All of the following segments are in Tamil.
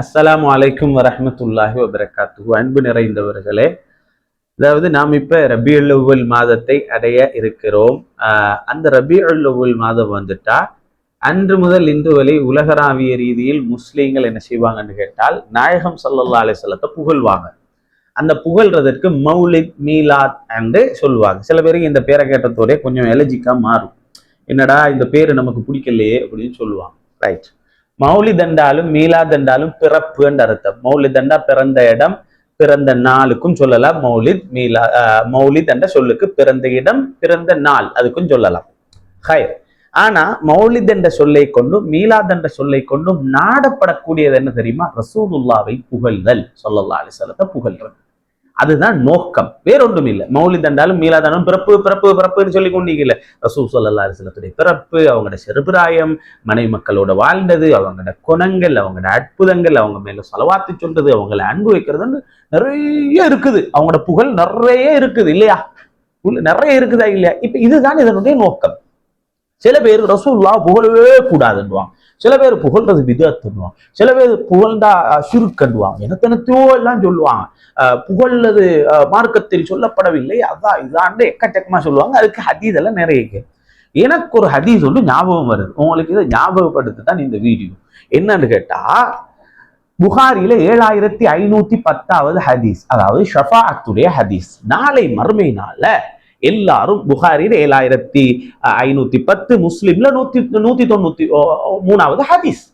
அஸ்ஸலாமு அலைக்கும் வரஹ்மத்துல்லாஹி வபரகாத்துஹு. அன்பு நிறைந்தவர்களே, அதாவது நாம் இப்ப ரபியுல் அவ்வல் மாதத்தை அடைய இருக்கிறோம். அந்த ரபியுல் அவ்வல் மாதம் வந்துட்டா அன்று முதல் இன்று வரை உலகளாவிய ரீதியில் முஸ்லீம்கள் என்ன செய்வாங்கன்னு கேட்டால், நாயகம் ஸல்லல்லாஹு அலைஹி வஸல்லத்தை புகழ்வாங்க. அந்த புகழ்றதற்கு மௌலித் மீலாத் என்று சொல்லுவாங்க. சில பேருக்கு இந்த பேரை கேட்டதோட கொஞ்சம் எலர்ஜிக்கா மாறும். என்னடா இந்த பேரு நமக்கு பிடிக்கலையே அப்படின்னு சொல்லுவாங்க. ரைட். மௌலித் என்றாலும் மீலாத் என்றாலும் பிறப்பு என்ற அர்த்தம். மௌலித் என்றா பிறந்த இடம், பிறந்த நாளுக்கும் சொல்லலாம். மௌலித் என்ற சொல்லுக்கு பிறந்த இடம், பிறந்த நாள் அதுக்கும் சொல்லலாம். ஹைர். ஆனா மௌலித் என்ற சொல்லை கொண்டும் மீலாத் என்ற சொல்லை கொண்டும் நாடப்படக்கூடியது என்ன தெரியுமா? ரசூலுல்லாவை புகழ்தல், ஸல்லல்லாஹு அலைஹி வஸல்லத்தை புகழ்றது. அதுதான் நோக்கம், வேறொன்றும் இல்லை. மௌலித் என்றாலும் மீலாதானும் பிறப்பு பிறப்பு பிறப்புன்னு சொல்லி கொண்டீங்கல்ல. ரசூல் ஸல்லல்லாஹு அலைஹி வஸல்லத்துடைய பிறப்பு, அவங்களோட செருபிராயம், மனைவி மக்களோட வாழ்ந்தது, அவங்களோட குணங்கள், அவங்களோட அற்புதங்கள், அவங்க மேல ஸலவாத்து சொல்றது, அவங்களை அன்பு வைக்கிறதுன்னு நிறைய இருக்குது. அவங்களோட புகழ் நிறைய இருக்குது இல்லையா? நிறைய இருக்குதா இல்லையா? இப்ப இதுதான் இதனுடைய நோக்கம். சில பேர் ரசூலுல்லாஹ் புகழவே கூடாதுன்னுவாங்க, சில பேர் புகழ்றது பிதஅத்துன்னுவாங்க, சில பேர் புகழ்ந்தா ஷிர்க்குன்னுவாங்க, என்னத்தனத்தையோ எல்லாம் சொல்லுவாங்க. புகழ்றது மார்க்கத்தில் சொல்லப்படவில்லை, அதான் இதாண்டு எக்கச்சக்கமா சொல்லுவாங்க. அதுக்கு ஹதீஸ் எல்லாம் நிறைய இருக்கு. எனக்கு ஒரு ஹதீஸ் ஒன்று ஞாபகம் வருது, உங்களுக்கு இதை ஞாபகப்படுத்த தான் இந்த வீடியோ. என்னன்னு கேட்டா, புகாரில 7510வது ஹதீஸ், அதாவது ஷஃபாஅத்துடைய ஹதீஸ். நாளை மறுமை நாள்ல எல்லாரும், புகாரில 7510, முஸ்லிம்ல 193வது ஹதீஸ்.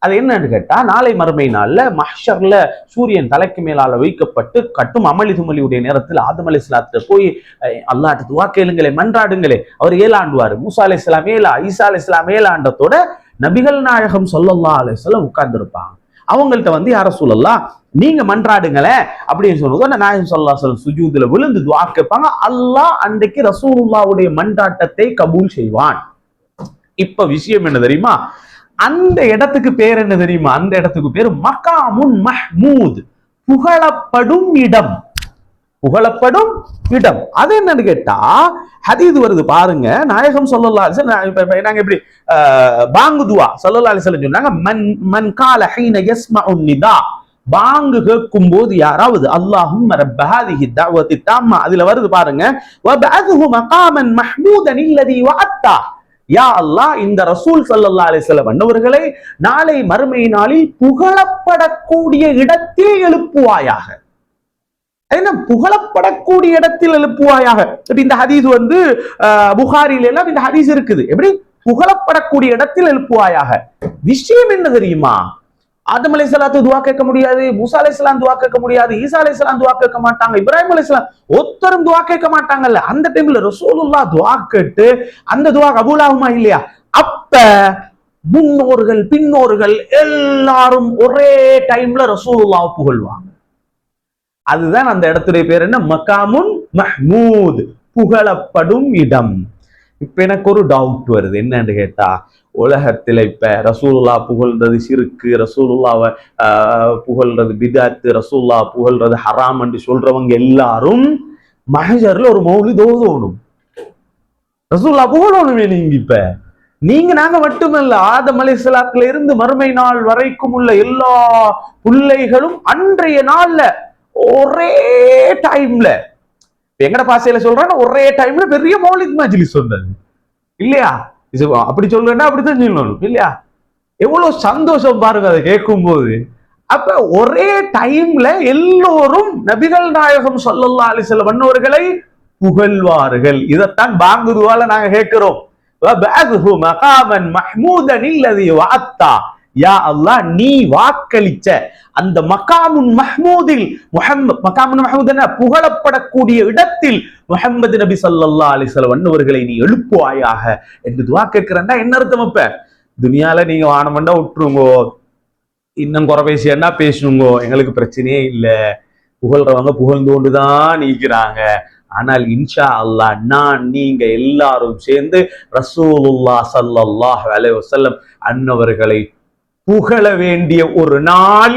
அது என்னன்னு கேட்டா, நாளை மறுமை நாள்ல மஹ்ஷர்ல சூரியன் தலைக்கு மேலால வைக்கப்பட்டு கட்டும் அமளி துமளியுடைய நேரத்தில் ஆதம் அலைஹிஸ்ஸலாத்தை போய் அல்லாஹ்ட்ட துஆ கேளுங்களே, மன்றாடுங்களே, அவர் ஏழாண்டுவாரு. மூசா அலைஹிஸ்ஸலாம் ஏழா, ஈசா அலைஹிஸ்ஸலாம் ஏழாண்டத்தோட நபிகள் நாயகம் ஸல்லல்லாஹு அலைஹி வஸல்லம் உட்கார்ந்து இருப்பாங்க. அவங்கள்ட்ட வந்து யா ரசூலல்லாஹ் நீங்க மன்றாடுங்களே அப்படின்னு சொல்லுவோம். நாயகம் ஸல்லல்லாஹு அலைஹி வஸல்லம் சுஜூதுல விழுந்து துஆ கேட்பாங்க. அல்லாஹ் அன்றைக்கு ரசூலுல்லாஹ்வுடைய மன்றாட்டத்தை கபூல் செய்வான். இப்ப விஷயம் என்ன தெரியுமா? அந்த இடத்துக்கு பேர் என்ன தெரியுமா? அந்த இடத்துக்கு பேர் மகாமுன் மஹ்மூத், புகழப்படும் இடம். புகழப்படும் இடம். அது என்னன்னு கேட்டா, ஹதீஸ் வருது பாருங்க. நாயகம் ஸல்லல்லாஹு அலைஹி வஸல்லம் நாங்க எப்படி பாங்கு துஆ ஸல்லல்லாஹு அலைஹி வஸல்லம் சொன்னாங்க, மன் கால ஹீன யஸ்மஉ நிதா, பாங்கு கேட்கும் போது யாராவது அல்லாஹும்ம ரப்ப ஹாதிஹி தஅவத்தி தாம்மா, அதுல வருது பாருங்க, வபஅத்ஹு மகாமன் மஹ்மூதன் அல்லதி வஅத்தா, யா அல்லாஹ் இந்த ரசூல் ஸல்லல்லாஹு அலைஹி வஸல்லம் அன்னவர்களை நாளை மறுமை நாளில் புகழப்படக்கூடிய இடத்தில் எழுப்புவாயாக. என்ன புகழப்படக்கூடிய இடத்தில் எழுப்புவாயாக. இந்த ஹதீஸ் வந்து புகாரில எல்லாம் இந்த ஹதீஸ் இருக்குது. எப்படி புகழப்படக்கூடிய இடத்தில் எழுப்புவாயாக. விஷயம் என்ன தெரியுமா? ஆதம் அலைஹிஸ்ஸலாத்து துஆ கேட்க முடியாது, மூசா அலைஹிஸ்ஸலாம் துஆ கேட்க முடியாது, ஈசா அலைஹிஸ்ஸலாம் துஆ கேட்க மாட்டாங்க, இப்ராஹிம் அலைஹிஸ்ஸலாம் ஒருத்தரும் துஆ கேட்க மாட்டாங்கல்ல. அந்த டைம்ல ரசூலுல்லாஹ் துஆ கேட்டு அந்த துஆ கபூல் ஆகுமா இல்லையா? அப்ப முன்னோர்கள் பின்னோர்கள் எல்லாரும் ஒரே டைம்ல ரசூலுல்லாஹ் புகழ்வாங்க. அதுதான் அந்த இடத்துடைய பேர் என்ன? மகாமுன் மஹ்மூத், புகழப்படும் இடம். இப்ப எனக்கு ஒரு டவுட் வருது. என்னன்னு கேட்டா, உலகத்துல இப்ப ரசூலுல்லாஹ் புகழ்றது ஷிர்க்கு, ரசூலுல்லாஹ்வை புகழ்றது பிதஅத், ரசூலுல்லாஹ் புகழ்றது ஹராம் என்று சொல்றவங்க எல்லாரும் மஹ்ஷர்ல ஒரு மௌலித் ஓதணும், ரசூலுல்லாஹ் புகழணுமே. நீங்க நாங்க மட்டுமல்ல, ஆதம் அலைஹிஸ்ஸலாத்துல இருந்து மறுமை நாள் வரைக்கும் உள்ள எல்லா பிள்ளைகளும் அன்றைய நாள்ல ஒரே டைம்ல, எங்கட பாசையில சொல்றாங்க, ஒரே டைம்ல பெரிய மௌலித் மஜ்லிஸ் சொன்னது இல்லையா? அப்படி சொல்றேன்னா அப்படித்தான் சொல்லணும் இல்லையா? எவ்வளவு சந்தோஷம் பாருங்க அதை கேட்கும் போது. அப்ப ஒரே டைம்ல எல்லோரும் நபிகள் நாயகம் ஸல்லல்லாஹு அலைஹி வஸல்லம் அன்னவர்களை புகழ்வார்கள். இதைத்தான் பாங்கு துஆல நாங்க கேட்கிறோம். வபஅத்ஹு மகாமன் மஹ்மூதன் அல்லதி வஅத்தா, யா அல்லாஹ் நீ வாக்களிச்ச அந்த மகாமுன் மஹ்மூதில், மகாமுன் மஹ்மூதன புகழப்படக்கூடிய இடத்தில் முஹம்மது நபி ஸல்லல்லாஹு அலைஹி வஸல்லம் அன்னவர்களை நீ எழுப்புவாயாக என்று துஆ கேட்கிறேன்னா என்ன அர்த்தம்? அப்ப துனியால நீங்க வானமண்டா விட்டுருங்கோ, இன்னும் குறை பேசியன்னா பேசணுங்கோ, எங்களுக்கு பிரச்சனையே இல்லை, புகழ்றவங்க புகழ்ந்து கொண்டுதான் நீக்கிறாங்க. ஆனால் இன்ஷா அல்லாஹ் நான் நீங்க எல்லாரும் சேர்ந்து ரசூலுல்லாஹ் ஸல்லல்லாஹு அலைஹி வஸல்லம் அன்னவர்களை புகழ வேண்டிய ஒரு நாள்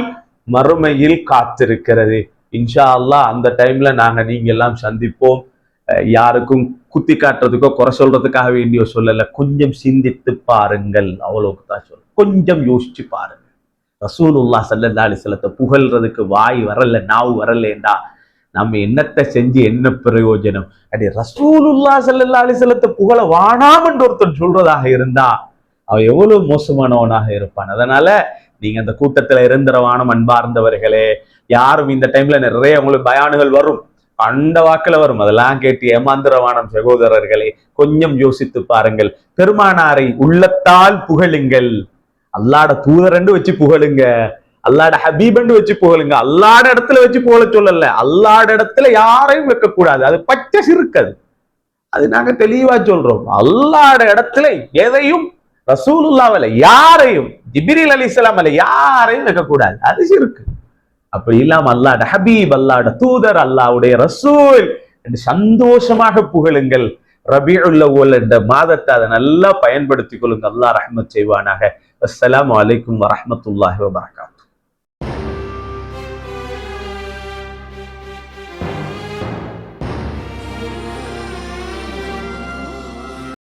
மறுமையில் காத்திருக்கிறது. இன்ஷா அல்லாஹ் அந்த டைம்ல நாங்க நீங்க எல்லாம் சந்திப்போம். யாருக்கும் குத்தி காட்டுறதுக்கோ குறை சொல்றதுக்காக வேண்டிய சொல்லல, கொஞ்சம் சிந்தித்து பாருங்கள், அவ்வளவுக்கு தான் சொல்ல. கொஞ்சம் யோசிச்சு பாருங்க. ரசூலுல்லாஹ் ஸல்லல்லாஹு அலைஹி வஸல்லத்தை புகழ்றதுக்கு வாய் வரல, நாவு வரலேண்டா நம்ம என்னத்தை செஞ்சு என்ன பிரயோஜனம்? அடி ரசூலுல்லாஹ் ஸல்லல்லாஹு அலைஹி வஸல்லத்தை புகழ வானாம் என்று ஒருத்தன் சொல்றதாக இருந்தா அவன் எவ்வளவு மோசமானவனாக இருப்பான். அதனால நீங்க அந்த கூட்டத்துல இருந்திரவானம். அன்பார்ந்தவர்களே, யாரும் இந்த டைம்ல நிறைய உங்களுக்கு பயானுகள் வரும், அந்த வாக்குல வரும், அதெல்லாம் கேட்டு ஏமாந்திரவானம். சகோதரர்களே, கொஞ்சம் யோசித்து பாருங்கள். பெருமானாரை உள்ளத்தால் புகழுங்கள், அல்லாட தூதரண்டு வச்சு புகழுங்க, அல்லாட ஹபீபண்டு வச்சு புகழுங்க. அல்லாட இடத்துல வச்சு புகழ சொல்லல, அல்லாட இடத்துல யாரையும் வைக்க கூடாது, அது பச்சை சிறுக்கது. அது நாங்க தெளிவா சொல்றோம். அல்லாட இடத்துல எதையும், ரசூலுல்லாஹ்வில யாரையும், ஜிப்ரீல் அலைஹிஸ்ஸலாம் யாரையும் வைக்க கூடாது, அது சிறுக்கு. அப்படி இல்லாம அல்லாஹ்ட ஹபீப், அல்லாஹ்ட தூதர், அல்லாஹ்வுடைய ரசூல் என்று சந்தோஷமாக புகழுங்கள். ரபீஉல் அவ்வல் என்ற மாதத்தை அதை நல்லா பயன்படுத்திக் கொள்ளுங்க. அல்லாஹ் ரஹ்மத் செய்வானாக. அஸ்ஸலாமு அலைக்கும் வரஹ்மத்துல்லாஹி வபரகாத்துஹு.